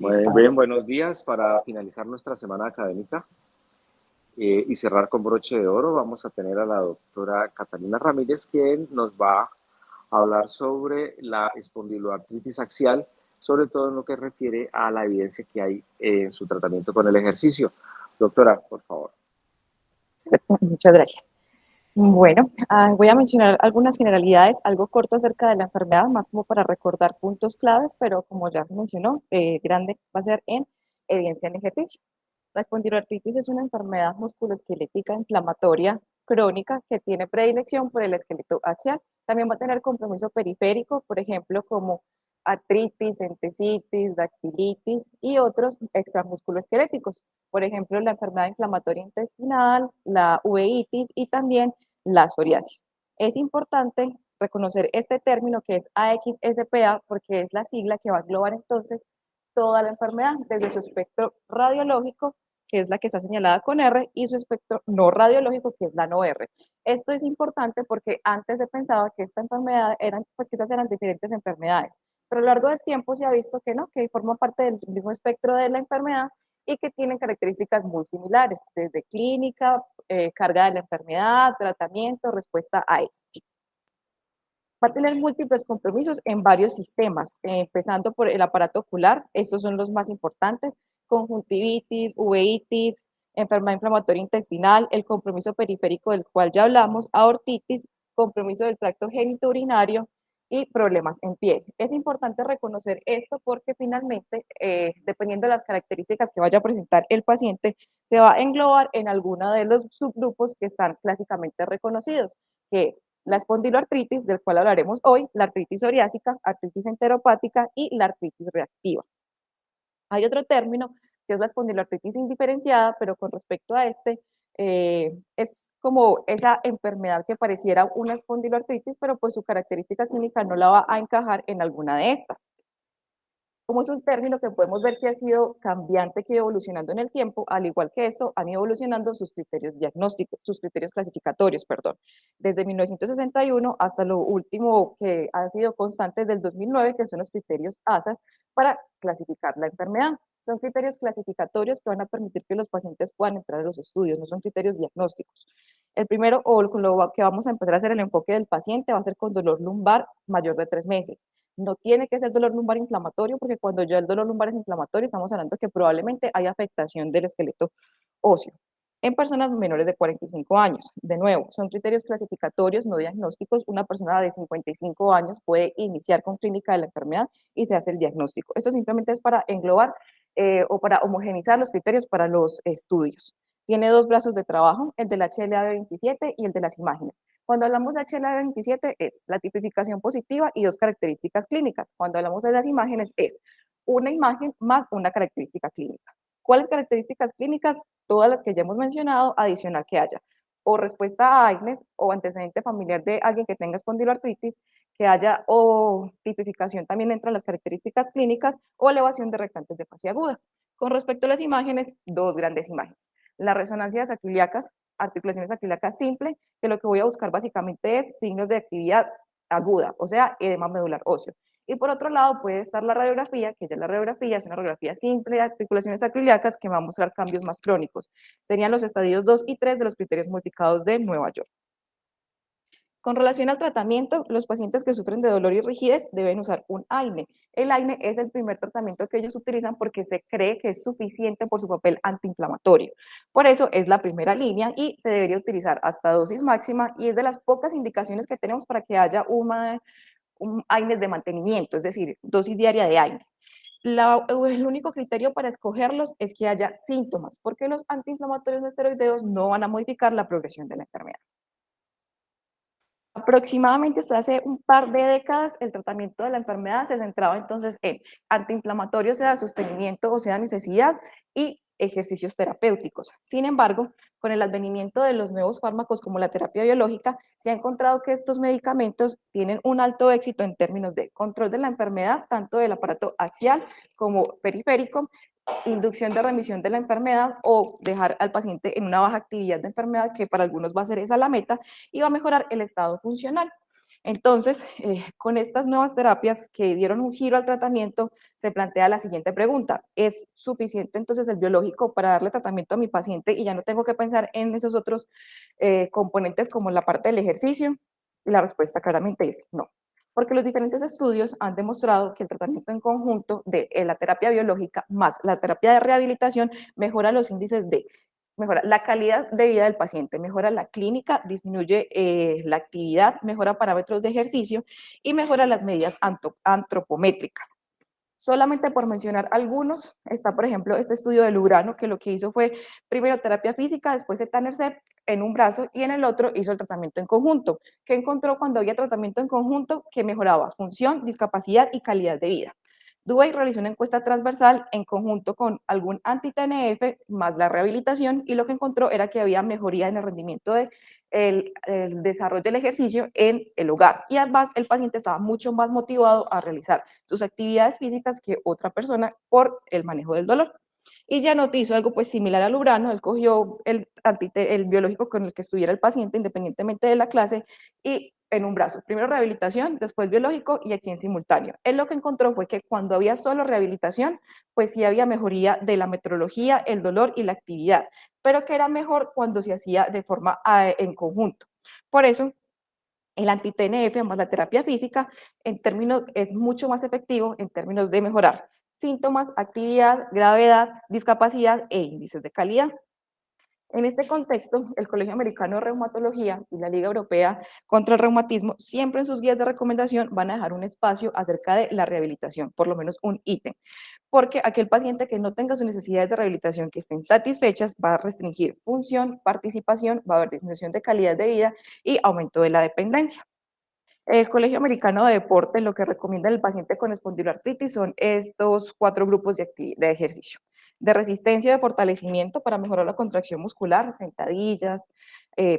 Muy bien, buenos días. Para finalizar nuestra semana académica y cerrar con broche de oro, vamos a tener a la doctora Catalina Ramírez, quien nos va a hablar sobre la espondiloartritis axial, sobre todo en lo que refiere a la evidencia que hay en su tratamiento con el ejercicio. Doctora, por favor. Muchas gracias. Bueno, voy a mencionar algunas generalidades, algo corto acerca de la enfermedad, más como para recordar puntos claves, pero como ya se mencionó, grande va a ser en evidencia en ejercicio. La espondiloartritis es una enfermedad musculoesquelética inflamatoria crónica que tiene predilección por el esqueleto axial. También va a tener compromiso periférico, por ejemplo, como artritis, entesitis, dactilitis y otros extramusculoesqueléticos. Por ejemplo, la enfermedad inflamatoria intestinal, la uveitis y también la psoriasis. Es importante reconocer este término que es AXSPA porque es la sigla que va a englobar entonces toda la enfermedad, desde su espectro radiológico, que es la que está señalada con R, y su espectro no radiológico, que es la no R. Esto es importante porque antes se pensaba que esta enfermedad eran, pues que estas eran diferentes enfermedades, pero a lo largo del tiempo se ha visto que no, que forma parte del mismo espectro de la enfermedad y que tienen características muy similares, desde clínica, carga de la enfermedad, tratamiento, respuesta a este. Va a tener múltiples compromisos en varios sistemas, empezando por el aparato ocular, estos son los más importantes, conjuntivitis, uveitis, enfermedad inflamatoria intestinal, el compromiso periférico del cual ya hablamos, aortitis, compromiso del tracto genitourinario y problemas en piel. Es importante reconocer esto porque finalmente, dependiendo de las características que vaya a presentar el paciente, se va a englobar en alguno de los subgrupos que están clásicamente reconocidos, que es la espondiloartritis, del cual hablaremos hoy, la artritis psoriásica, artritis enteropática y la artritis reactiva. Hay otro término que es la espondiloartritis indiferenciada, pero con respecto a este, es como esa enfermedad que pareciera una espondiloartritis, pero pues su característica clínica no la va a encajar en alguna de estas. Como es un término que podemos ver que ha sido cambiante, que ha ido evolucionando en el tiempo, al igual que esto, han ido evolucionando sus criterios diagnósticos, sus criterios clasificatorios, perdón, desde 1961 hasta lo último que ha sido constante desde el 2009, que son los criterios ASAS para clasificar la enfermedad. Son criterios clasificatorios que van a permitir que los pacientes puedan entrar a los estudios, no son criterios diagnósticos. El primero, o con lo que vamos a empezar a hacer el enfoque del paciente, va a ser con dolor lumbar mayor de 3 meses. No tiene que ser dolor lumbar inflamatorio, porque cuando ya el dolor lumbar es inflamatorio, estamos hablando que probablemente hay afectación del esqueleto óseo. En personas menores de 45 años, de nuevo, son criterios clasificatorios, no diagnósticos. Una persona de 55 años puede iniciar con clínica de la enfermedad y se hace el diagnóstico. Esto simplemente es para englobar o para homogenizar los criterios para los estudios. Tiene dos brazos de trabajo, el del HLA-27 y el de las imágenes. Cuando hablamos de HLA-27 es la tipificación positiva y dos características clínicas. Cuando hablamos de las imágenes es una imagen más una característica clínica. ¿Cuáles características clínicas? Todas las que ya hemos mencionado, adicional que haya o respuesta a AINES o antecedente familiar de alguien que tenga espondiloartritis, que haya o tipificación también dentro de las características clínicas o elevación de rectantes de fascia aguda. Con respecto a las imágenes, dos grandes imágenes. La resonancia sacroiliacas, articulaciones sacroiliacas simple, que lo que voy a buscar básicamente es signos de actividad aguda, o sea, edema medular óseo. Y por otro lado puede estar la radiografía, que ya la radiografía es una radiografía simple de articulaciones sacroiliacas que va a mostrar cambios más crónicos. Serían los estadios 2 y 3 de los criterios modificados de Nueva York. Con relación al tratamiento, los pacientes que sufren de dolor y rigidez deben usar un AINE. El AINE es el primer tratamiento que ellos utilizan porque se cree que es suficiente por su papel antiinflamatorio. Por eso es la primera línea y se debería utilizar hasta dosis máxima y es de las pocas indicaciones que tenemos para que haya un AINE de mantenimiento, es decir, dosis diaria de AINE. El único criterio para escogerlos es que haya síntomas, porque los antiinflamatorios no esteroideos no van a modificar la progresión de la enfermedad. Aproximadamente hasta hace un par de décadas el tratamiento de la enfermedad se centraba entonces en antiinflamatorios, sea sostenimiento o sea necesidad, y ejercicios terapéuticos. Sin embargo, con el advenimiento de los nuevos fármacos como la terapia biológica, se ha encontrado que estos medicamentos tienen un alto éxito en términos de control de la enfermedad, tanto del aparato axial como periférico, inducción de remisión de la enfermedad o dejar al paciente en una baja actividad de enfermedad, que para algunos va a ser esa la meta, y va a mejorar el estado funcional. Entonces, con estas nuevas terapias que dieron un giro al tratamiento, se plantea la siguiente pregunta: ¿es suficiente entonces el biológico para darle tratamiento a mi paciente y ya no tengo que pensar en esos otros componentes como la parte del ejercicio? Y la respuesta claramente es no, porque los diferentes estudios han demostrado que el tratamiento en conjunto de la terapia biológica más la terapia de rehabilitación mejora los índices de, mejora la calidad de vida del paciente, mejora la clínica, disminuye la actividad, mejora parámetros de ejercicio y mejora las medidas antropométricas. Solamente por mencionar algunos, está por ejemplo este estudio de Lugano, que lo que hizo fue primero terapia física, después etanercept en un brazo y en el otro hizo el tratamiento en conjunto, que encontró cuando había tratamiento en conjunto que mejoraba función, discapacidad y calidad de vida. Dubey realizó una encuesta transversal en conjunto con algún anti-TNF más la rehabilitación y lo que encontró era que había mejoría en el rendimiento de el desarrollo del ejercicio en el hogar y además el paciente estaba mucho más motivado a realizar sus actividades físicas que otra persona por el manejo del dolor. Y Gianotti hizo algo pues similar al Urano, él cogió el biológico con el que estuviera el paciente independientemente de la clase y en un brazo, primero rehabilitación, después biológico y aquí en simultáneo. Él lo que encontró fue que cuando había solo rehabilitación, pues sí había mejoría de la metrología, el dolor y la actividad, pero que era mejor cuando se hacía de forma en conjunto. Por eso, el anti-TNF más la terapia física en términos, es mucho más efectivo en términos de mejorar síntomas, actividad, gravedad, discapacidad e índices de calidad. En este contexto, el Colegio Americano de Reumatología y la Liga Europea contra el Reumatismo siempre en sus guías de recomendación van a dejar un espacio acerca de la rehabilitación, por lo menos un ítem, porque aquel paciente que no tenga sus necesidades de rehabilitación que estén satisfechas va a restringir función, participación, va a haber disminución de calidad de vida y aumento de la dependencia. El Colegio Americano de Deporte lo que recomienda al paciente con espondiloartritis son estos 4 grupos de ejercicio. De resistencia y de fortalecimiento para mejorar la contracción muscular, sentadillas,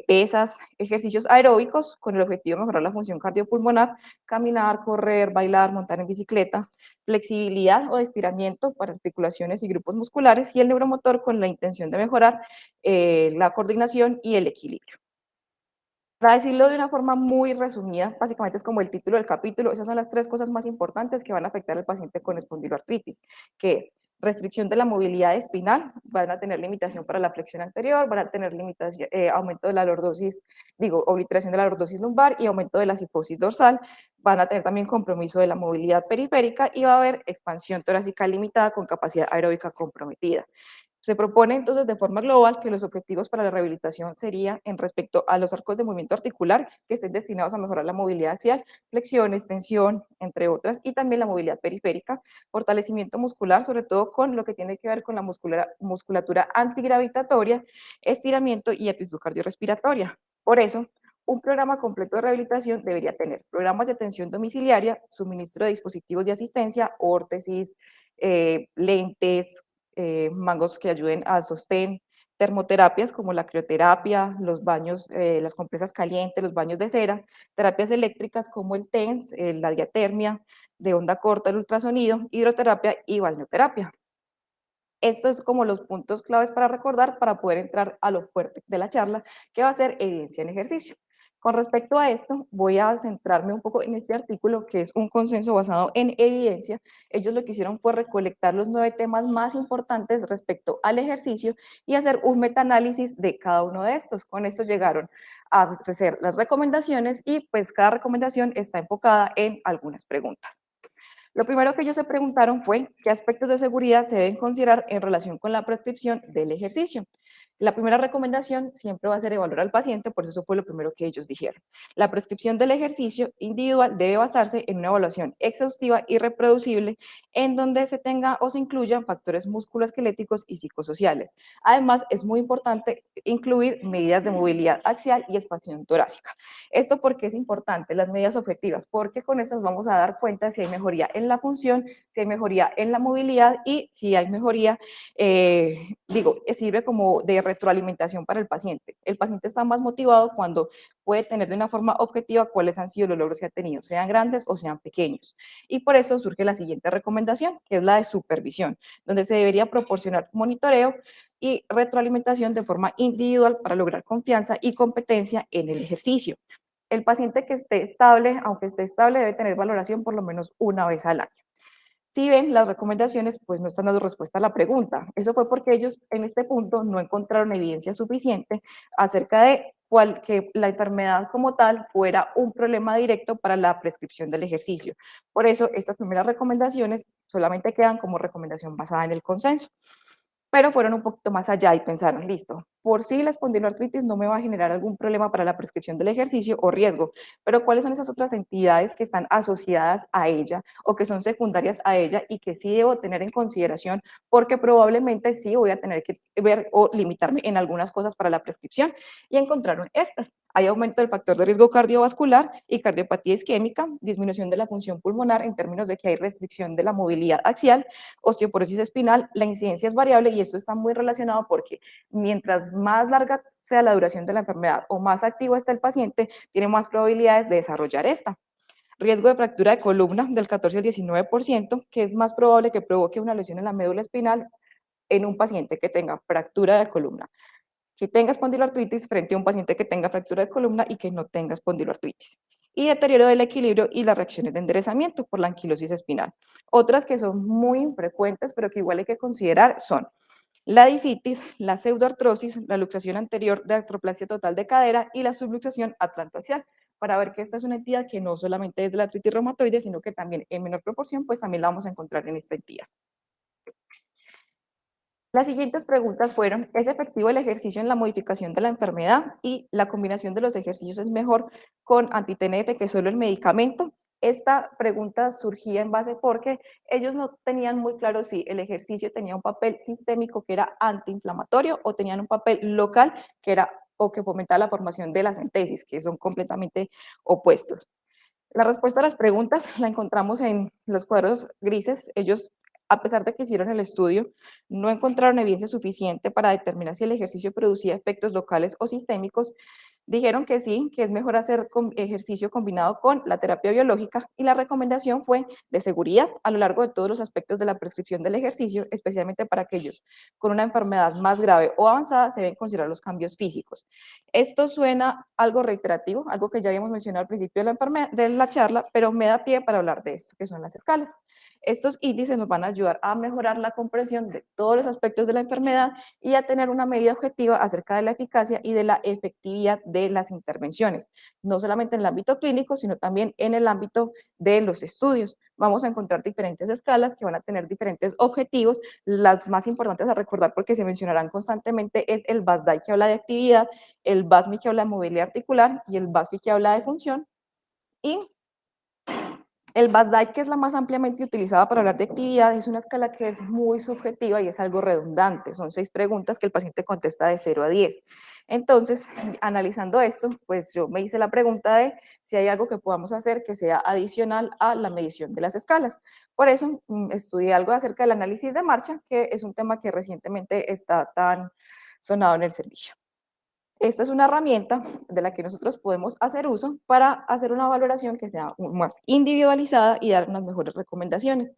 pesas, ejercicios aeróbicos con el objetivo de mejorar la función cardiopulmonar, caminar, correr, bailar, montar en bicicleta, flexibilidad o de estiramiento para articulaciones y grupos musculares y el neuromotor con la intención de mejorar la coordinación y el equilibrio. Para decirlo de una forma muy resumida, básicamente es como el título del capítulo, esas son las 3 cosas más importantes que van a afectar al paciente con espondiloartritis, que es restricción de la movilidad espinal, van a tener limitación para la flexión anterior, van a tener limitación, aumento de la lordosis, obliteración de la lordosis lumbar y aumento de la cifosis dorsal, van a tener también compromiso de la movilidad periférica y va a haber expansión torácica limitada con capacidad aeróbica comprometida. Se propone entonces de forma global que los objetivos para la rehabilitación serían en respecto a los arcos de movimiento articular que estén destinados a mejorar la movilidad axial, flexión, extensión, entre otras, y también la movilidad periférica, fortalecimiento muscular, sobre todo con lo que tiene que ver con la musculatura antigravitatoria, estiramiento y aptitud cardiorrespiratoria. Por eso, un programa completo de rehabilitación debería tener programas de atención domiciliaria, suministro de dispositivos de asistencia, órtesis, lentes, mangos que ayuden al sostén, termoterapias como la crioterapia, los baños, las compresas calientes, los baños de cera, terapias eléctricas como el TENS, la diatermia, de onda corta, el ultrasonido, hidroterapia y balneoterapia. Estos es como los puntos claves para recordar para poder entrar a lo fuerte de la charla, que va a ser evidencia en ejercicio. Con respecto a esto, voy a centrarme un poco en este artículo, que es un consenso basado en evidencia. Ellos lo que hicieron fue recolectar los 9 temas más importantes respecto al ejercicio y hacer un metaanálisis de cada uno de estos. Con esto llegaron a hacer las recomendaciones y pues cada recomendación está enfocada en algunas preguntas. Lo primero que ellos se preguntaron fue qué aspectos de seguridad se deben considerar en relación con la prescripción del ejercicio. La primera recomendación siempre va a ser evaluar al paciente, por eso fue lo primero que ellos dijeron. La prescripción del ejercicio individual debe basarse en una evaluación exhaustiva y reproducible en donde se tenga o se incluyan factores musculoesqueléticos y psicosociales. Además, es muy importante incluir medidas de movilidad axial y expansión torácica. Esto porque es importante, las medidas objetivas, porque con eso nos vamos a dar cuenta si hay mejoría en la función, si hay mejoría en la movilidad y si hay mejoría, sirve como de retroalimentación para el paciente. El paciente está más motivado cuando puede tener de una forma objetiva cuáles han sido los logros que ha tenido, sean grandes o sean pequeños. Y por eso surge la siguiente recomendación, que es la de supervisión, donde se debería proporcionar monitoreo y retroalimentación de forma individual para lograr confianza y competencia en el ejercicio. El paciente que esté estable, aunque esté estable, debe tener valoración por lo menos una vez al año. Si ven, las recomendaciones pues no están dando respuesta a la pregunta. Eso fue porque ellos en este punto no encontraron evidencia suficiente acerca de que la enfermedad como tal fuera un problema directo para la prescripción del ejercicio. Por eso, estas primeras recomendaciones solamente quedan como recomendación basada en el consenso. Pero fueron un poquito más allá y pensaron, listo, por sí la espondiloartritis no me va a generar algún problema para la prescripción del ejercicio o riesgo, pero ¿cuáles son esas otras entidades que están asociadas a ella o que son secundarias a ella y que sí debo tener en consideración porque probablemente sí voy a tener que ver o limitarme en algunas cosas para la prescripción? Y encontraron estas. Hay aumento del factor de riesgo cardiovascular y cardiopatía isquémica, disminución de la función pulmonar en términos de que hay restricción de la movilidad axial, osteoporosis espinal, la incidencia es variable y esto está muy relacionado porque mientras más larga sea la duración de la enfermedad o más activo está el paciente, tiene más probabilidades de desarrollar esta. Riesgo de fractura de columna del 14 al 19%, que es más probable que provoque una lesión en la médula espinal en un paciente que tenga fractura de columna, que tenga espondiloartritis frente a un paciente que tenga fractura de columna y que no tenga espondiloartritis. Y deterioro del equilibrio y las reacciones de enderezamiento por la anquilosis espinal. Otras que son muy infrecuentes, pero que igual hay que considerar son la disitis, la pseudoartrosis, la luxación anterior de artroplasia total de cadera y la subluxación atlantoaxial, para ver que esta es una entidad que no solamente es de la artritis reumatoide, sino que también en menor proporción, pues también la vamos a encontrar en esta entidad. Las siguientes preguntas fueron, ¿es efectivo el ejercicio en la modificación de la enfermedad? Y la combinación de los ejercicios es mejor con anti-TNF que solo el medicamento. Esta pregunta surgía en base porque ellos no tenían muy claro si el ejercicio tenía un papel sistémico que era antiinflamatorio o tenían un papel local que era o que fomentaba la formación de las entesis, que son completamente opuestos. La respuesta a las preguntas la encontramos en los cuadros grises. Ellos, a pesar de que hicieron el estudio, no encontraron evidencia suficiente para determinar si el ejercicio producía efectos locales o sistémicos. Dijeron que sí, que es mejor hacer ejercicio combinado con la terapia biológica y la recomendación fue de seguridad a lo largo de todos los aspectos de la prescripción del ejercicio, especialmente para aquellos con una enfermedad más grave o avanzada, se deben considerar los cambios físicos. Esto suena algo reiterativo, algo que ya habíamos mencionado al principio de la charla, pero me da pie para hablar de esto, que son las escalas. Estos índices nos van a ayudar a mejorar la comprensión de todos los aspectos de la enfermedad y a tener una medida objetiva acerca de la eficacia y de la efectividad de las intervenciones, no solamente en el ámbito clínico, sino también en el ámbito de los estudios. Vamos a encontrar diferentes escalas que van a tener diferentes objetivos. Las más importantes a recordar porque se mencionarán constantemente es el BASDAI que habla de actividad, el BASMI que habla de movilidad articular y el BASFI que habla de función. Y el BASDAI, que es la más ampliamente utilizada para hablar de actividad, es una escala que es muy subjetiva y es algo redundante. Son 6 preguntas que el paciente contesta de 0 a 10. Entonces, analizando esto, pues yo me hice la pregunta de si hay algo que podamos hacer que sea adicional a la medición de las escalas. Por eso, estudié algo acerca del análisis de marcha, que es un tema que recientemente está tan sonado en el servicio. Esta es una herramienta de la que nosotros podemos hacer uso para hacer una valoración que sea más individualizada y dar unas mejores recomendaciones.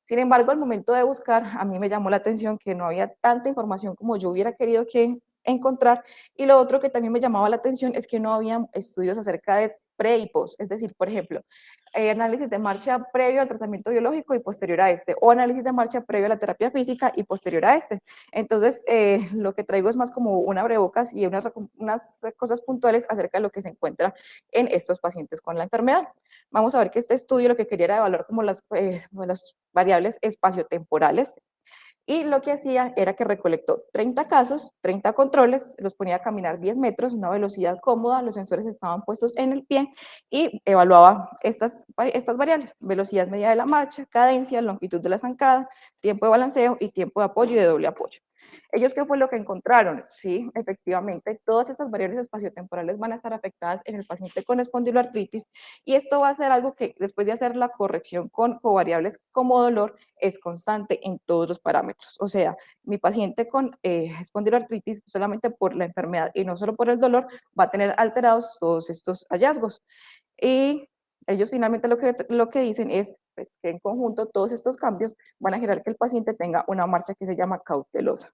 Sin embargo, al momento de buscar, a mí me llamó la atención que no había tanta información como yo hubiera querido que encontrar. Y lo otro que también me llamaba la atención es que no había estudios acerca de pre y post. Es decir, por ejemplo, análisis de marcha previo al tratamiento biológico y posterior a este, o análisis de marcha previo a la terapia física y posterior a este. Entonces, lo que traigo es más como una abrebocas y unas cosas puntuales acerca de lo que se encuentra en estos pacientes con la enfermedad. Vamos a ver que este estudio lo que quería era evaluar como las variables espaciotemporales y lo que hacía era que recolectó 30 casos, 30 controles, los ponía a caminar 10 metros, una velocidad cómoda, los sensores estaban puestos en el pie y evaluaba estas variables, velocidad media de la marcha, cadencia, longitud de la zancada, tiempo de balanceo y tiempo de apoyo y de doble apoyo. ¿Ellos qué fue lo que encontraron? Sí, efectivamente, todas estas variables espaciotemporales van a estar afectadas en el paciente con espondiloartritis y esto va a ser algo que después de hacer la corrección con covariables como dolor es constante en todos los parámetros. O sea, mi paciente con espondiloartritis solamente por la enfermedad y no solo por el dolor va a tener alterados todos estos hallazgos. Y ellos finalmente lo que dicen es pues, que en conjunto todos estos cambios van a generar que el paciente tenga una marcha que se llama cautelosa.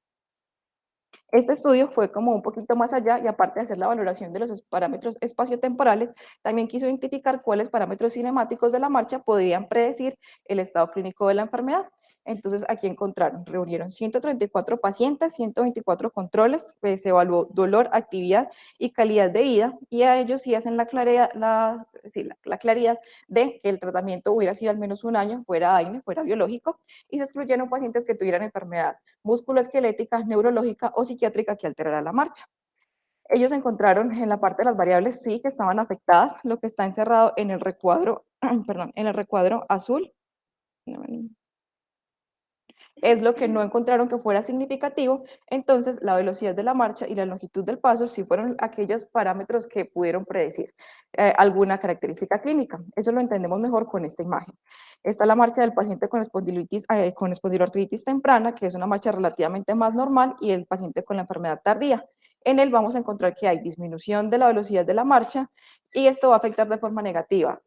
Este estudio fue como un poquito más allá y aparte de hacer la valoración de los parámetros espaciotemporales, también quiso identificar cuáles parámetros cinemáticos de la marcha podrían predecir el estado clínico de la enfermedad. Entonces, aquí encontraron, reunieron 134 pacientes, 124 controles, se evaluó dolor, actividad y calidad de vida, y a ellos sí hacen la claridad, la claridad de que el tratamiento hubiera sido al menos un año, fuera AINE, fuera biológico, y se excluyeron pacientes que tuvieran enfermedad musculoesquelética, neurológica o psiquiátrica que alterara la marcha. Ellos encontraron en la parte de las variables sí que estaban afectadas, lo que está encerrado en el recuadro, perdón, en el recuadro azul, es lo que no encontraron que fuera significativo. Entonces la velocidad de la marcha y la longitud del paso sí fueron aquellos parámetros que pudieron predecir alguna característica clínica. Eso lo entendemos mejor con esta imagen. Está la marcha del paciente con espondiloartritis temprana, que es una marcha relativamente más normal, y el paciente con la enfermedad tardía. En él vamos a encontrar que hay disminución de la velocidad de la marcha y esto va a afectar de forma negativa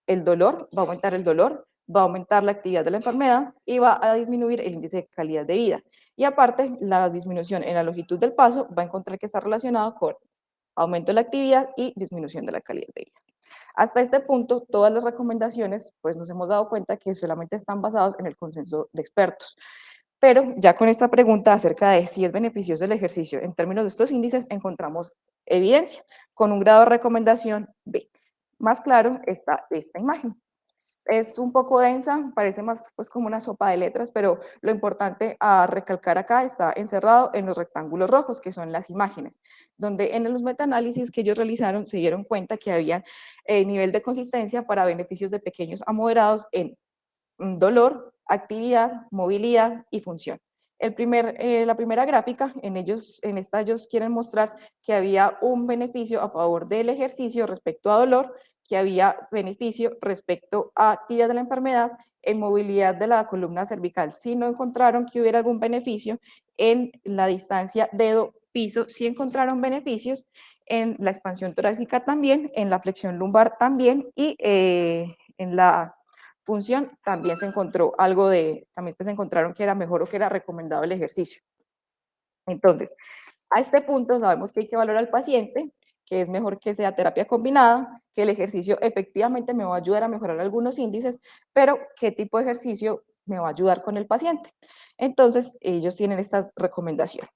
el dolor, va a aumentar el dolor, va a aumentar la actividad de la enfermedad y va a disminuir el índice de calidad de vida. Y aparte, la disminución en la longitud del paso va a encontrar que está relacionado con aumento de la actividad y disminución de la calidad de vida. Hasta este punto, todas las recomendaciones, pues nos hemos dado cuenta que solamente están basadas en el consenso de expertos. Pero ya con esta pregunta acerca de si es beneficioso el ejercicio en términos de estos índices, encontramos evidencia con un grado de recomendación B. Más claro está esta imagen. Es un poco densa, parece más pues como una sopa de letras, pero lo importante a recalcar acá está encerrado en los rectángulos rojos, que son las imágenes, donde en los metaanálisis que ellos realizaron se dieron cuenta que había nivel de consistencia para beneficios de pequeños a moderados en dolor, actividad, movilidad y función. La primera gráfica, en esta ellos quieren mostrar que había un beneficio a favor del ejercicio respecto a dolor, que había beneficio respecto a actividad de la enfermedad, en movilidad de la columna cervical. Si no encontraron que hubiera algún beneficio en la distancia dedo-piso, sí encontraron beneficios en la expansión torácica también, en la flexión lumbar también y en la función también se encontró algo también pues encontraron que era mejor o que era recomendable el ejercicio. Entonces, a este punto sabemos que hay que valorar al paciente, que es mejor que sea terapia combinada, que el ejercicio efectivamente me va a ayudar a mejorar algunos índices, pero qué tipo de ejercicio me va a ayudar con el paciente. Entonces, ellos tienen estas recomendaciones.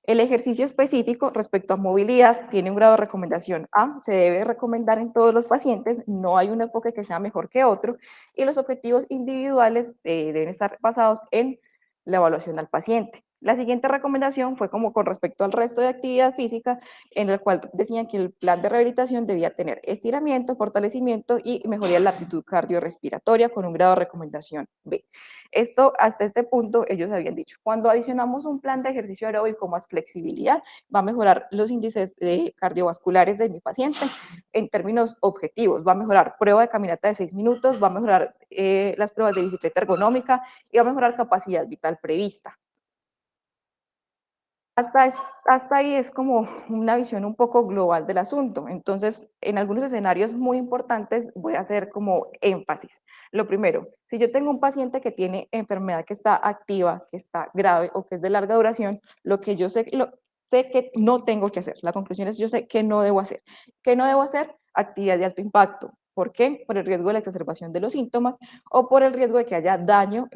El ejercicio específico respecto a movilidad tiene un grado de recomendación A, se debe recomendar en todos los pacientes, no hay un enfoque que sea mejor que otro, y los objetivos individuales deben estar basados en la evaluación al paciente. La siguiente recomendación fue como con respecto al resto de actividad física, en el cual decían que el plan de rehabilitación debía tener estiramiento, fortalecimiento y mejoría de la aptitud cardiorrespiratoria con un grado de recomendación B. Esto, hasta este punto, ellos habían dicho, cuando adicionamos un plan de ejercicio aeróbico más flexibilidad, va a mejorar los índices cardiovasculares de mi paciente en términos objetivos, va a mejorar prueba de caminata de 6 minutos, va a mejorar las pruebas de bicicleta ergonómica y va a mejorar capacidad vital prevista. Hasta ahí es como una visión un poco global del asunto. Entonces, en algunos escenarios muy importantes voy a hacer como énfasis. Lo primero, si yo tengo un paciente que tiene enfermedad que está activa, que está grave o que es de larga duración, lo que yo sé que no tengo que hacer. La conclusión es yo sé que no debo hacer. ¿Qué no debo hacer? Actividad de alto impacto. ¿Por qué? Por el riesgo de la exacerbación de los síntomas o por el riesgo de que haya daño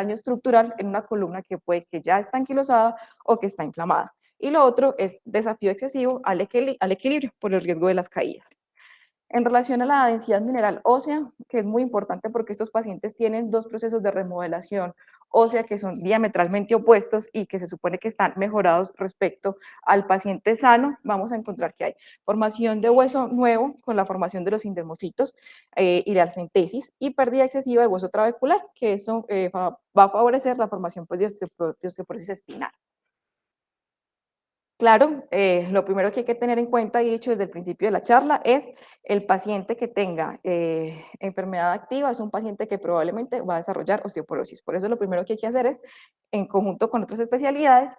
estructural en una columna que puede que ya está anquilosada o que está inflamada. Y lo otro es desafío excesivo al equilibrio por el riesgo de las caídas. En relación a la densidad mineral ósea, que es muy importante porque estos pacientes tienen dos procesos de remodelación ósea que son diametralmente opuestos y que se supone que están mejorados respecto al paciente sano, vamos a encontrar que hay formación de hueso nuevo con la formación de los indermofitos y la centesis y pérdida excesiva del hueso trabecular, que eso va a favorecer la formación pues, de osteoporosis espinal. Claro, lo primero que hay que tener en cuenta, y dicho desde el principio de la charla, es el paciente que tenga enfermedad activa, es un paciente que probablemente va a desarrollar osteoporosis. Por eso lo primero que hay que hacer es, en conjunto con otras especialidades,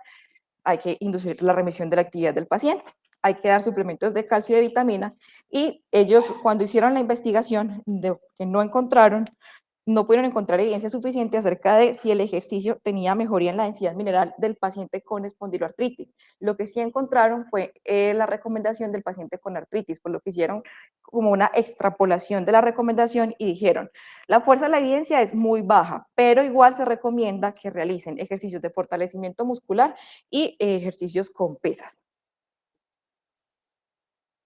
hay que inducir la remisión de la actividad del paciente. Hay que dar suplementos de calcio y de vitamina. Y ellos, cuando hicieron la investigación, que no encontraron no pudieron encontrar evidencia suficiente acerca de si el ejercicio tenía mejoría en la densidad mineral del paciente con espondiloartritis. Lo que sí encontraron fue la recomendación del paciente con artritis, por lo que hicieron como una extrapolación de la recomendación y dijeron, la fuerza de la evidencia es muy baja, pero igual se recomienda que realicen ejercicios de fortalecimiento muscular y ejercicios con pesas.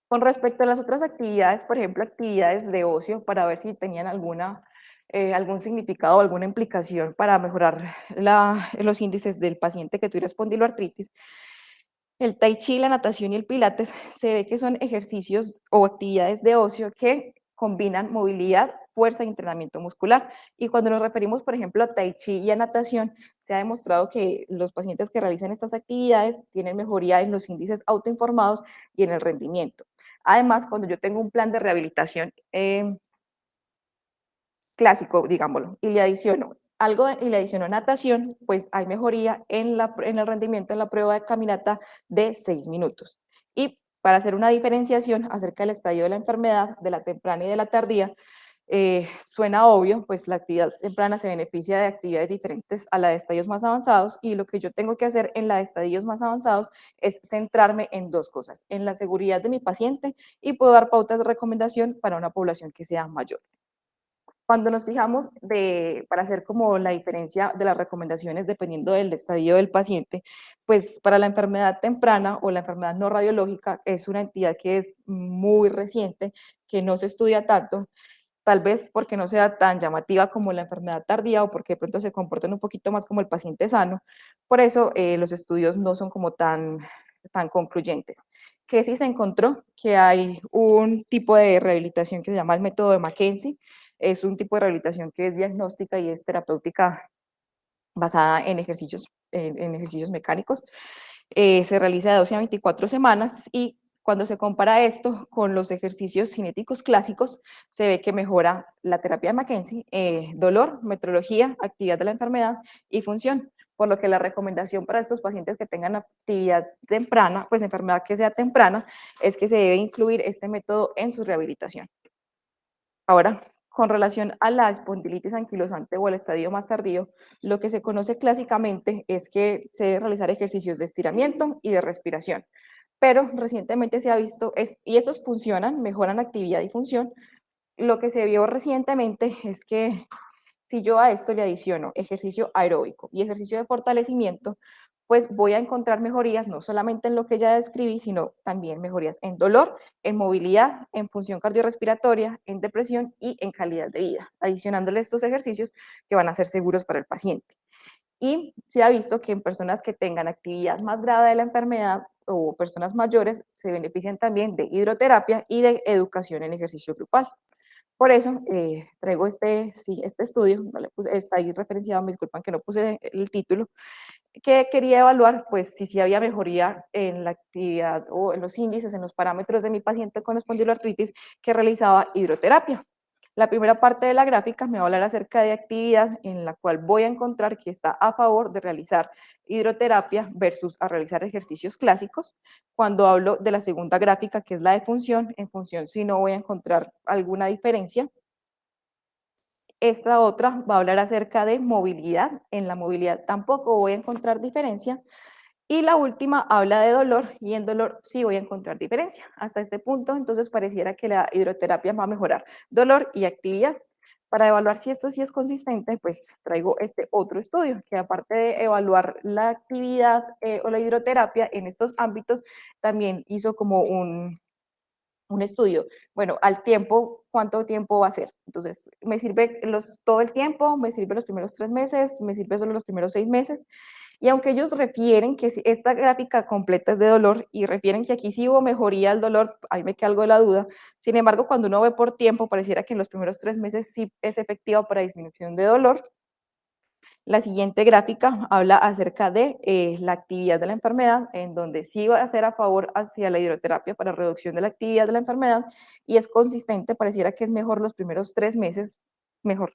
Con respecto a las otras actividades, por ejemplo, actividades de ocio, para ver si tenían algún significado o alguna implicación para mejorar los índices del paciente que tuviera espondiloartritis, el tai chi, la natación y el pilates se ve que son ejercicios o actividades de ocio que combinan movilidad, fuerza y entrenamiento muscular. Y cuando nos referimos, por ejemplo, a tai chi y a natación, se ha demostrado que los pacientes que realizan estas actividades tienen mejoría en los índices autoinformados y en el rendimiento. Además, cuando yo tengo un plan de rehabilitación clásico, digámoslo, y le adiciono y le adiciono natación, pues hay mejoría en el rendimiento en la prueba de caminata de 6 minutos. Y para hacer una diferenciación acerca del estadio de la enfermedad, de la temprana y de la tardía, suena obvio, pues la actividad temprana se beneficia de actividades diferentes a la de estadios más avanzados y lo que yo tengo que hacer en la de estadios más avanzados es centrarme en dos cosas, en la seguridad de mi paciente y puedo dar pautas de recomendación para una población que sea mayor. Cuando nos fijamos para hacer como la diferencia de las recomendaciones dependiendo del estadio del paciente, pues para la enfermedad temprana o la enfermedad no radiológica es una entidad que es muy reciente, que no se estudia tanto, tal vez porque no sea tan llamativa como la enfermedad tardía o porque de pronto se comportan un poquito más como el paciente sano. Por eso los estudios no son como tan concluyentes. Que sí se encontró que hay un tipo de rehabilitación que se llama el método de Mackenzie. Es un tipo de rehabilitación que es diagnóstica y es terapéutica basada en ejercicios mecánicos. Se realiza de 12 a 24 semanas y cuando se compara esto con los ejercicios cinéticos clásicos, se ve que mejora la terapia de Mackenzie, dolor, metrología, actividad de la enfermedad y función. Por lo que la recomendación para estos pacientes que tengan actividad temprana, pues enfermedad que sea temprana, es que se debe incluir este método en su rehabilitación. Ahora, con relación a la espondilitis anquilosante o el estadio más tardío, lo que se conoce clásicamente es que se deben realizar ejercicios de estiramiento y de respiración. Pero recientemente se ha visto, y esos funcionan, mejoran actividad y función. Lo que se vio recientemente es que si yo a esto le adiciono ejercicio aeróbico y ejercicio de fortalecimiento, pues voy a encontrar mejorías no solamente en lo que ya describí, sino también mejorías en dolor, en movilidad, en función cardiorrespiratoria, en depresión y en calidad de vida, adicionándole estos ejercicios que van a ser seguros para el paciente. Y se ha visto que en personas que tengan actividad más grave de la enfermedad o personas mayores se benefician también de hidroterapia y de educación en ejercicio grupal. Por eso traigo este estudio, no le está ahí referenciado, me disculpan que no puse el título, que quería evaluar pues si había mejoría en la actividad o en los índices, en los parámetros de mi paciente con espondiloartritis que realizaba hidroterapia. La primera parte de la gráfica me va a hablar acerca de actividad en la cual voy a encontrar que está a favor de realizar hidroterapia versus a realizar ejercicios clásicos. Cuando hablo de la segunda gráfica, que es la de función, en función si no voy a encontrar alguna diferencia. Esta otra va a hablar acerca de movilidad. En la movilidad tampoco voy a encontrar diferencia. Y la última habla de dolor y en dolor sí voy a encontrar diferencia. Hasta este punto, entonces pareciera que la hidroterapia va a mejorar dolor y actividad. Para evaluar si esto sí es consistente, pues traigo este otro estudio, que aparte de evaluar la actividad o la hidroterapia en estos ámbitos, también hizo como un estudio. Bueno, al tiempo, ¿cuánto tiempo va a ser? Entonces, ¿me sirve todo el tiempo? ¿Me sirve los primeros 3 meses? ¿Me sirve solo los primeros 6 meses? Y aunque ellos refieren que esta gráfica completa es de dolor y refieren que aquí sí hubo mejoría del dolor, ahí me queda algo de la duda. Sin embargo, cuando uno ve por tiempo, pareciera que en los primeros 3 meses sí es efectiva para disminución de dolor. La siguiente gráfica habla acerca de la actividad de la enfermedad, en donde sí va a ser a favor hacia la hidroterapia para reducción de la actividad de la enfermedad y es consistente, pareciera que es mejor los primeros 3 meses, mejor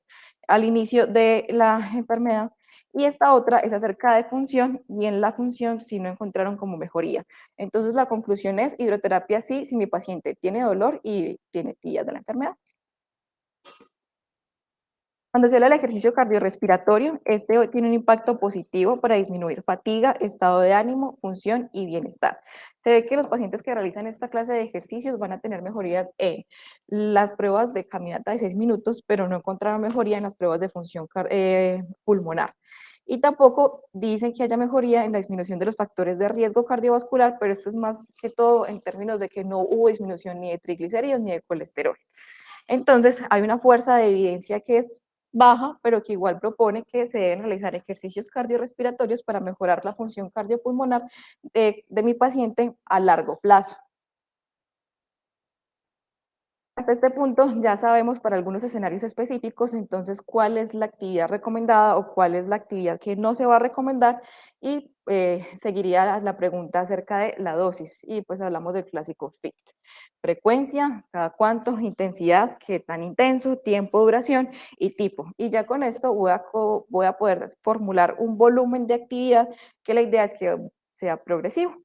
al inicio de la enfermedad. Y esta otra es acerca de función y en la función sí no encontraron como mejoría. Entonces la conclusión es hidroterapia sí si mi paciente tiene dolor y tiene actividad de la enfermedad. Cuando se habla del ejercicio cardiorrespiratorio, este tiene un impacto positivo para disminuir fatiga, estado de ánimo, función y bienestar. Se ve que los pacientes que realizan esta clase de ejercicios van a tener mejorías en las pruebas de caminata de 6 minutos, pero no encontraron mejoría en las pruebas de función pulmonar. Y tampoco dicen que haya mejoría en la disminución de los factores de riesgo cardiovascular, pero esto es más que todo en términos de que no hubo disminución ni de triglicéridos ni de colesterol. Entonces, hay una fuerza de evidencia que es baja, pero que igual propone que se deben realizar ejercicios cardiorrespiratorios para mejorar la función cardiopulmonar de mi paciente a largo plazo. Hasta este punto ya sabemos para algunos escenarios específicos, entonces, cuál es la actividad recomendada o cuál es la actividad que no se va a recomendar y seguiría la pregunta acerca de la dosis y pues hablamos del clásico FIT. Frecuencia, cada cuánto, intensidad, qué tan intenso, tiempo, duración y tipo. Y ya con esto voy a poder formular un volumen de actividad que la idea es que sea progresivo.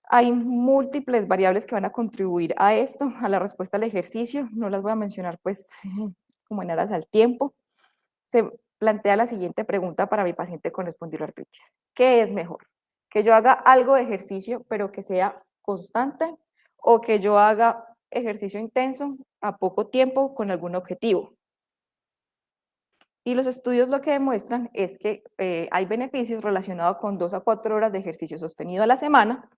Hay múltiples variables que van a contribuir a esto, a la respuesta al ejercicio. No las voy a mencionar pues como en aras al tiempo. Se plantea la siguiente pregunta para mi paciente con espondiloartritis. ¿Qué es mejor? ¿Que yo haga algo de ejercicio pero que sea constante o que yo haga ejercicio intenso a poco tiempo con algún objetivo? Y los estudios lo que demuestran es que hay beneficios relacionados con 2 a 4 horas de ejercicio sostenido a la semana,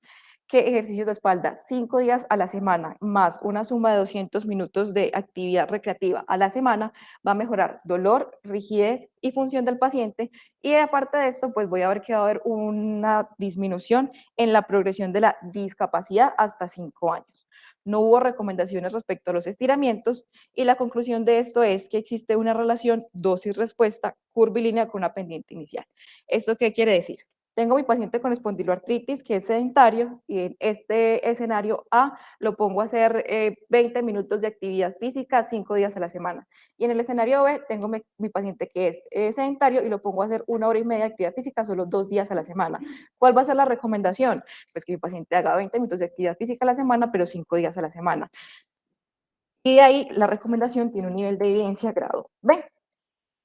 que ejercicios de espalda 5 días a la semana, más una suma de 200 minutos de actividad recreativa a la semana, va a mejorar dolor, rigidez y función del paciente. Y aparte de esto, pues voy a ver que va a haber una disminución en la progresión de la discapacidad hasta 5 años. No hubo recomendaciones respecto a los estiramientos y la conclusión de esto es que existe una relación dosis-respuesta curvilínea con una pendiente inicial. ¿Esto qué quiere decir? Tengo mi paciente con espondiloartritis que es sedentario y en este escenario A lo pongo a hacer 20 minutos de actividad física 5 días a la semana. Y en el escenario B tengo mi paciente que es sedentario y lo pongo a hacer 1 hora y media de actividad física solo 2 días a la semana. ¿Cuál va a ser la recomendación? Pues que mi paciente haga 20 minutos de actividad física a la semana, pero 5 días a la semana. Y de ahí la recomendación tiene un nivel de evidencia grado B.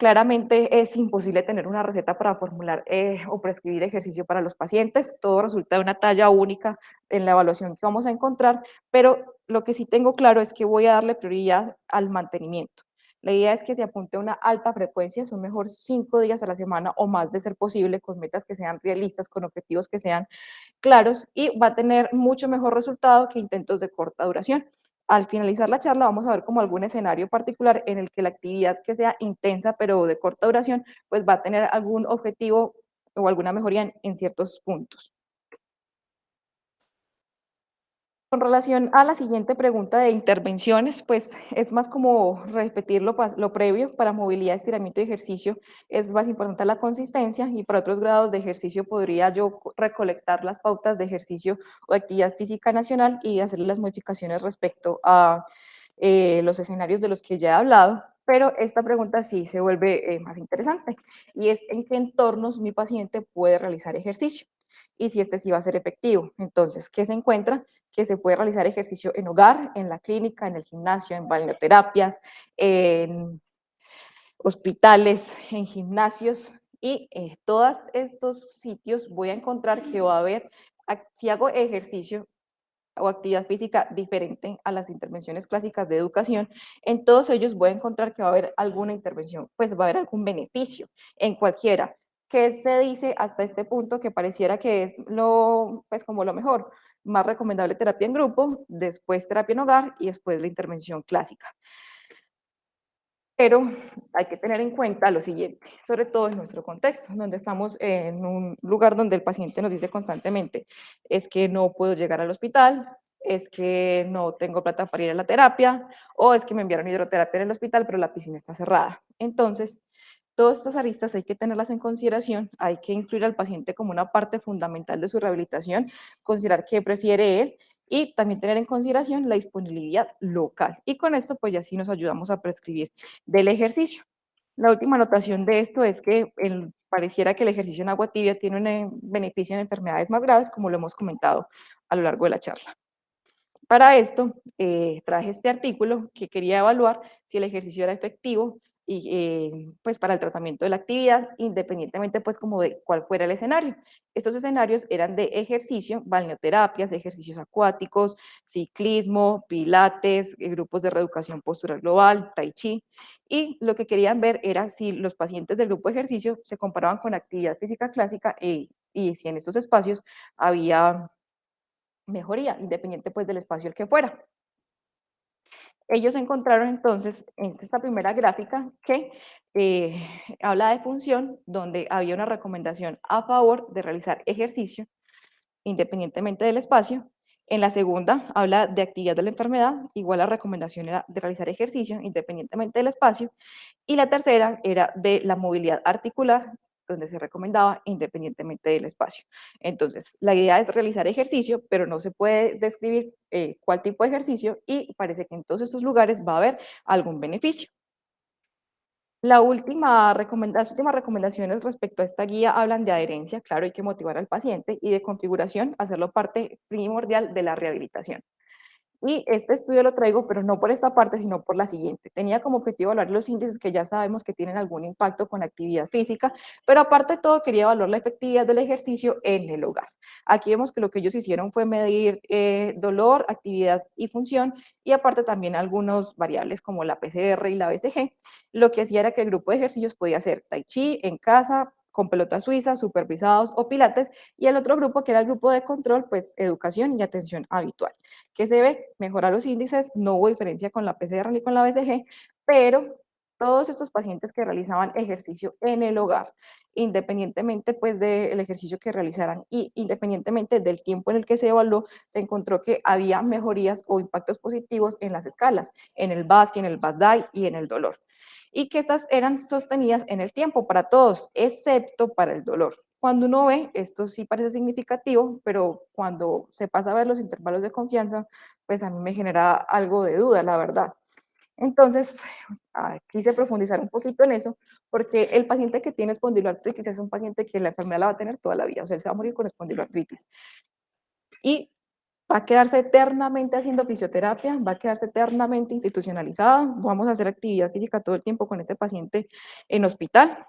Claramente es imposible tener una receta para formular o prescribir ejercicio para los pacientes, todo resulta de una talla única en la evaluación que vamos a encontrar, pero lo que sí tengo claro es que voy a darle prioridad al mantenimiento. La idea es que se apunte a una alta frecuencia, son mejor 5 días a la semana o más de ser posible, con metas que sean realistas, con objetivos que sean claros y va a tener mucho mejor resultado que intentos de corta duración. Al finalizar la charla vamos a ver como algún escenario particular en el que la actividad que sea intensa pero de corta duración, pues va a tener algún objetivo o alguna mejoría en ciertos puntos. Con relación a la siguiente pregunta de intervenciones, pues es más como repetir lo previo. Para movilidad, estiramiento y ejercicio es más importante la consistencia y para otros grados de ejercicio podría yo recolectar las pautas de ejercicio o de actividad física nacional y hacer las modificaciones respecto a los escenarios de los que ya he hablado. Pero esta pregunta sí se vuelve más interesante y es en qué entornos mi paciente puede realizar ejercicio y si este sí va a ser efectivo. Entonces, ¿qué se encuentra? Que se puede realizar ejercicio en hogar, en la clínica, en el gimnasio, en balneoterapias, en hospitales, en gimnasios y todos estos sitios voy a encontrar que va a haber, si hago ejercicio o actividad física diferente a las intervenciones clásicas de educación, en todos ellos voy a encontrar que va a haber alguna intervención, pues va a haber algún beneficio en cualquiera. ¿Qué se dice hasta este punto que pareciera que es lo, pues como lo mejor? Más recomendable terapia en grupo, después terapia en hogar y después la intervención clásica. Pero hay que tener en cuenta lo siguiente, sobre todo en nuestro contexto, donde estamos en un lugar donde el paciente nos dice constantemente, es que no puedo llegar al hospital, es que no tengo plata para ir a la terapia, o es que me enviaron hidroterapia en el hospital, pero la piscina está cerrada. Entonces, todas estas aristas hay que tenerlas en consideración, hay que incluir al paciente como una parte fundamental de su rehabilitación, considerar qué prefiere él y también tener en consideración la disponibilidad local. Y con esto, pues ya sí nos ayudamos a prescribir del ejercicio. La última anotación de esto es que pareciera que el ejercicio en agua tibia tiene un beneficio en enfermedades más graves, como lo hemos comentado a lo largo de la charla. Para esto, traje este artículo que quería evaluar si el ejercicio era efectivo pues para el tratamiento de la actividad, independientemente pues como de cuál fuera el escenario. Estos escenarios eran de ejercicio, balneoterapias, ejercicios acuáticos, ciclismo, pilates, grupos de reeducación postural global, tai chi, y lo que querían ver era si los pacientes del grupo de ejercicio se comparaban con actividad física clásica y si en estos espacios había mejoría, independiente pues del espacio el que fuera. Ellos encontraron entonces en esta primera gráfica que habla de función, donde había una recomendación a favor de realizar ejercicio independientemente del espacio. En la segunda habla de actividad de la enfermedad, igual la recomendación era de realizar ejercicio independientemente del espacio. Y la tercera era de la movilidad articular, donde se recomendaba independientemente del espacio. Entonces, la idea es realizar ejercicio, pero no se puede describir cuál tipo de ejercicio y parece que en todos estos lugares va a haber algún beneficio. Las últimas recomendaciones respecto a esta guía hablan de adherencia, claro, hay que motivar al paciente, y de configuración, hacerlo parte primordial de la rehabilitación. Y este estudio lo traigo, pero no por esta parte, sino por la siguiente. Tenía como objetivo evaluar los índices que ya sabemos que tienen algún impacto con actividad física, pero aparte de todo quería evaluar la efectividad del ejercicio en el hogar. Aquí vemos que lo que ellos hicieron fue medir dolor, actividad y función, y aparte también algunas variables como la PCR y la BCG. Lo que hacía era que el grupo de ejercicios podía hacer tai chi en casa, con pelota suiza, supervisados o pilates, y el otro grupo, que era el grupo de control, pues educación y atención habitual. ¿Qué se ve? Mejorar los índices, no hubo diferencia con la PCR ni con la BCG, pero todos estos pacientes que realizaban ejercicio en el hogar, independientemente pues del ejercicio que realizaran y independientemente del tiempo en el que se evaluó, se encontró que había mejorías o impactos positivos en las escalas, en el BASC, en el BASDAI y en el dolor, y que estas eran sostenidas en el tiempo para todos, excepto para el dolor. Cuando uno ve, esto sí parece significativo, pero cuando se pasa a ver los intervalos de confianza, pues a mí me genera algo de duda, la verdad. Entonces, quise profundizar un poquito en eso, porque el paciente que tiene espondiloartritis es un paciente que la enfermedad la va a tener toda la vida, o sea, él se va a morir con espondiloartritis. Y va a quedarse eternamente haciendo fisioterapia, va a quedarse eternamente institucionalizado, vamos a hacer actividad física todo el tiempo con este paciente en hospital.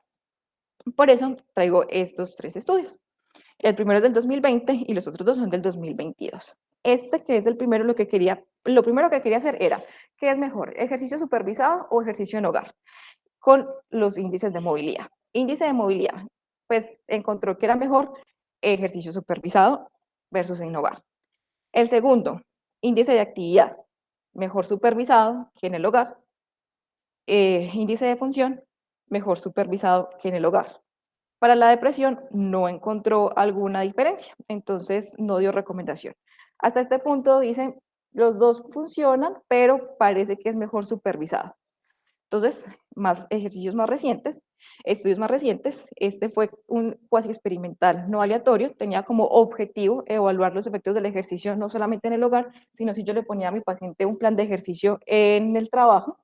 Por eso traigo estos 3 estudios. El primero es del 2020 y los otros 2 son del 2022. Este, que es el primero, lo primero que quería hacer era, ¿qué es mejor, ejercicio supervisado o ejercicio en hogar? Con los índices de movilidad. Índice de movilidad, pues encontró que era mejor ejercicio supervisado versus en hogar. El segundo, índice de actividad, mejor supervisado que en el hogar. Índice de función, mejor supervisado que en el hogar. Para la depresión no encontró alguna diferencia, entonces no dio recomendación. Hasta este punto dicen, los dos funcionan, pero parece que es mejor supervisado. Entonces, más ejercicios más recientes, estudios más recientes, este fue un cuasi experimental no aleatorio, tenía como objetivo evaluar los efectos del ejercicio no solamente en el hogar, sino si yo le ponía a mi paciente un plan de ejercicio en el trabajo,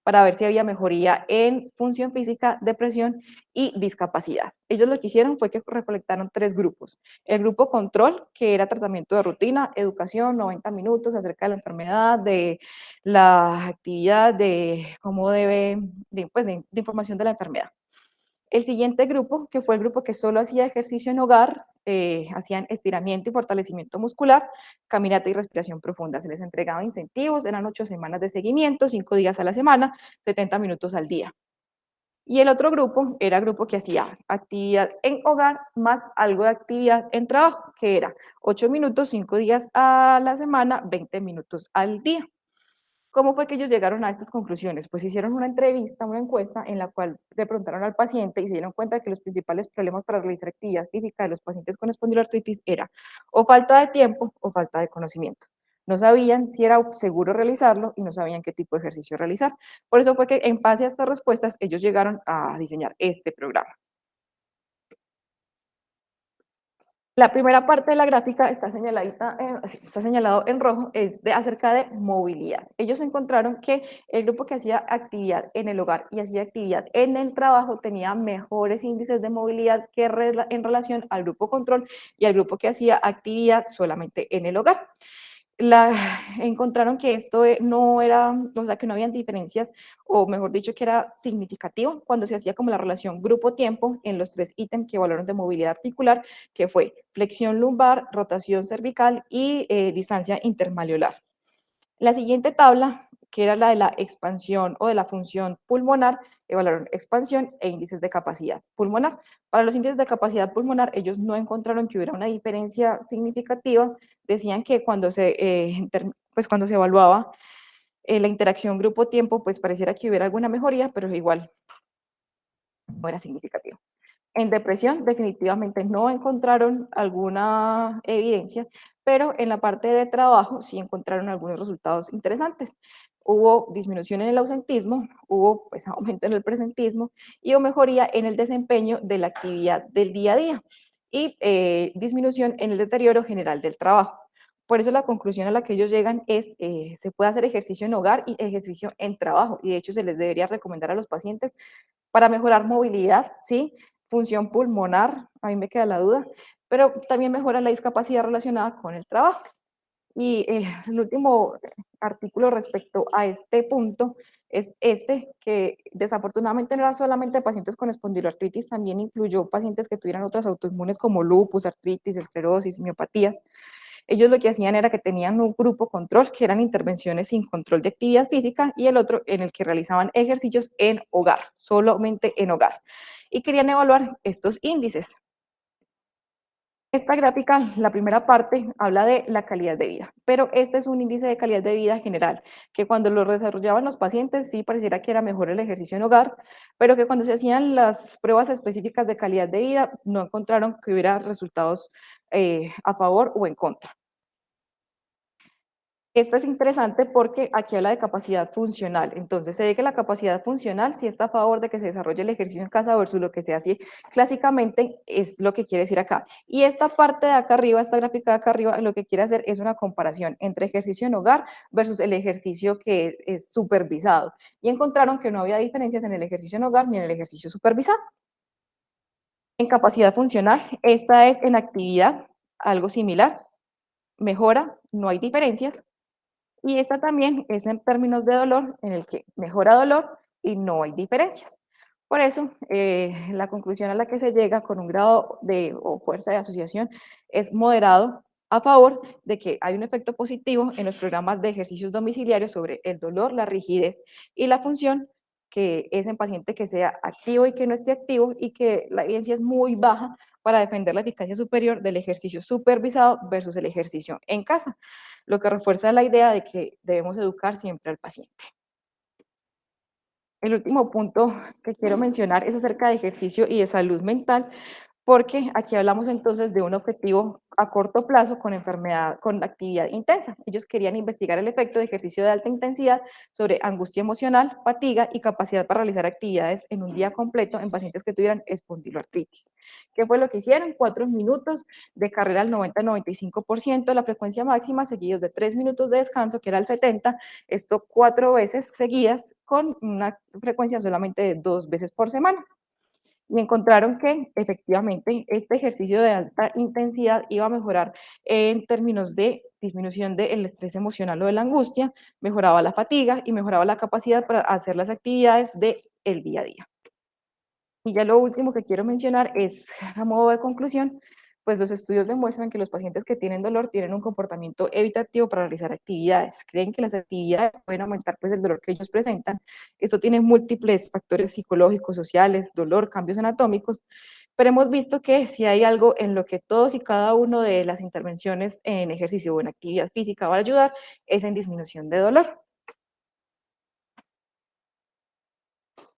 para ver si había mejoría en función física, depresión y discapacidad. Ellos lo que hicieron fue que recolectaron 3 grupos. El grupo control, que era tratamiento de rutina, educación, 90 minutos acerca de la enfermedad, de la actividad, de cómo debe, de información de la enfermedad. El siguiente grupo, que fue el grupo que solo hacía ejercicio en hogar, hacían estiramiento y fortalecimiento muscular, caminata y respiración profunda. Se les entregaba incentivos, eran 8 semanas de seguimiento, 5 días a la semana, 70 minutos al día. Y el otro grupo era el grupo que hacía actividad en hogar más algo de actividad en trabajo, que era 8 minutos, 5 días a la semana, 20 minutos al día. ¿Cómo fue que ellos llegaron a estas conclusiones? Pues hicieron una entrevista, una encuesta en la cual le preguntaron al paciente y se dieron cuenta de que los principales problemas para realizar actividad física de los pacientes con espondiloartritis era o falta de tiempo o falta de conocimiento. No sabían si era seguro realizarlo y no sabían qué tipo de ejercicio realizar. Por eso fue que en base a estas respuestas ellos llegaron a diseñar este programa. La primera parte de la gráfica está está señalado en rojo, es acerca de movilidad. Ellos encontraron que el grupo que hacía actividad en el hogar y hacía actividad en el trabajo tenía mejores índices de movilidad que en relación al grupo control y al grupo que hacía actividad solamente en el hogar. Encontraron que esto no era, o sea, que no habían diferencias, o mejor dicho, que era significativo cuando se hacía como la relación grupo-tiempo en los 3 ítems que evaluaron de movilidad articular, que fue flexión lumbar, rotación cervical y distancia intermalleolar. La siguiente tabla, que era la de la expansión o de la función pulmonar, evaluaron expansión e índices de capacidad pulmonar. Para los índices de capacidad pulmonar, ellos no encontraron que hubiera una diferencia significativa. Decían que pues cuando se evaluaba la interacción grupo-tiempo, pues pareciera que hubiera alguna mejoría, pero igual no era significativo. En depresión definitivamente no encontraron alguna evidencia, pero en la parte de trabajo sí encontraron algunos resultados interesantes. Hubo disminución en el ausentismo, hubo pues, aumento en el presentismo y hubo mejoría en el desempeño de la actividad del día a día y disminución en el deterioro general del trabajo. Por eso la conclusión a la que ellos llegan es, se puede hacer ejercicio en hogar y ejercicio en trabajo, y de hecho se les debería recomendar a los pacientes para mejorar movilidad, sí, función pulmonar, a mí me queda la duda, pero también mejora la discapacidad relacionada con el trabajo. Y el último artículo respecto a este punto es este, que desafortunadamente no era solamente pacientes con espondiloartritis, también incluyó pacientes que tuvieran otras autoinmunes como lupus, artritis, esclerosis, miopatías. Ellos lo que hacían era que tenían un grupo control, que eran intervenciones sin control de actividad física, y el otro en el que realizaban ejercicios en hogar, solamente en hogar. Y querían evaluar estos índices. Esta gráfica, la primera parte, habla de la calidad de vida, pero este es un índice de calidad de vida general, que cuando lo desarrollaban los pacientes sí pareciera que era mejor el ejercicio en hogar, pero que cuando se hacían las pruebas específicas de calidad de vida no encontraron que hubiera resultados a favor o en contra. Esta es interesante porque aquí habla de capacidad funcional. Entonces, se ve que la capacidad funcional sí está a favor de que se desarrolle el ejercicio en casa versus lo que se hace clásicamente, es lo que quiere decir acá. Y esta parte de acá arriba, esta gráfica de acá arriba, lo que quiere hacer es una comparación entre ejercicio en hogar versus el ejercicio que es supervisado. Y encontraron que no había diferencias en el ejercicio en hogar ni en el ejercicio supervisado. En capacidad funcional, esta es en actividad, algo similar, mejora, no hay diferencias. Y esta también es en términos de dolor, en el que mejora dolor y no hay diferencias. Por eso, la conclusión a la que se llega con un grado de o fuerza de asociación es moderado, a favor de que hay un efecto positivo en los programas de ejercicios domiciliarios sobre el dolor, la rigidez y la función, que es en paciente que sea activo y que no esté activo, y que la evidencia es muy baja para defender la eficacia superior del ejercicio supervisado versus el ejercicio en casa, lo que refuerza la idea de que debemos educar siempre al paciente. El último punto que quiero mencionar es acerca de ejercicio y de salud mental, porque aquí hablamos entonces de un objetivo a corto plazo con enfermedad, con actividad intensa. Ellos querían investigar el efecto de ejercicio de alta intensidad sobre angustia emocional, fatiga y capacidad para realizar actividades en un día completo en pacientes que tuvieran espondiloartritis. ¿Qué fue lo que hicieron? 4 minutos de carrera al 90-95%, la frecuencia máxima, seguidos de 3 minutos de descanso, que era el 70%, esto 4 veces seguidas con una frecuencia solamente de 2 veces por semana. Y encontraron que efectivamente este ejercicio de alta intensidad iba a mejorar en términos de disminución del estrés emocional o de la angustia, mejoraba la fatiga y mejoraba la capacidad para hacer las actividades del día a día. Y ya lo último que quiero mencionar es, a modo de conclusión, pues los estudios demuestran que los pacientes que tienen dolor tienen un comportamiento evitativo para realizar actividades. Creen que las actividades pueden aumentar pues el dolor que ellos presentan. Esto tiene múltiples factores psicológicos, sociales, dolor, cambios anatómicos, pero hemos visto que si hay algo en lo que todos y cada uno de las intervenciones en ejercicio o en actividad física va a ayudar, es en disminución de dolor.